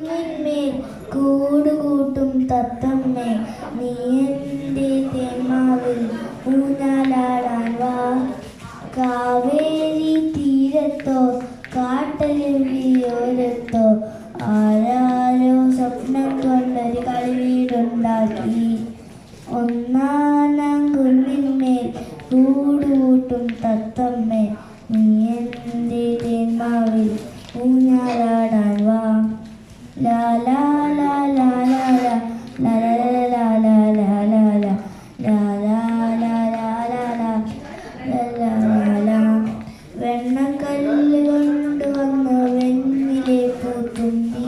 കുന്നിന്മേൽ കൂടുകൂട്ടും തത്തമ്മേ, നീ എൻ്റെ തേന്മാവിൽ ഊഞ്ഞാലാടാൻ വാ. കാവേരി തീരത്തോ കാട്ടരുവിയോരത്തോ ആരാരോ സ്വപ്നം കൊണ്ടൊരു കളിവീടുണ്ടാക്കി. ഒന്നാനാം കുന്നിന്മേൽ കൂടുകൂട്ടും തത്തമ്മേ, നീ എൻ്റെ തേന്മാവിൽ ഊഞ്ഞാലാടാൻ വാ. ലാ ലാ ലാ ലാ ലാ ലാ ലാ ലാ ലാ ലാ ലാ ലാ ലാ ലാ ലാ ലാ ലാ ലാ. വെണ്ണക്കല്ല് കൊണ്ടുവന്ന് വെണ്ണിലെ പൂത്തുമ്പി,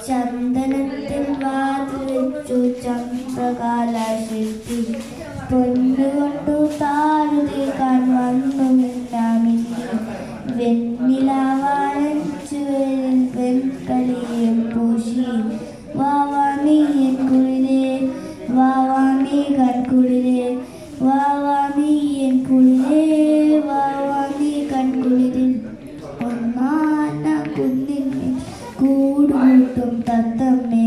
ചന്ദനത്തിൽ വാതിൽ വെച്ചു ചന്ദ്രകാല ശില്പി. പൊന്നുകൊണ്ടു താഴു തീർക്കാൻ വന്നു മിന്നാമിന്നി, വെണ്ണിലാവാനച്ചു വെൺകളിയും പൂശി. വാവാ നീ എൻ കുളിരേ, വാവാ നീ കൺകുളിരേ, വാവാ നീ എൻ കുളിരേ, വാവാ നീ കൺകുളിരിൽ. ഒന്നാന കുന്നിന്മേൽ കൂടുകൂട്ടും തത്തമ്മേ,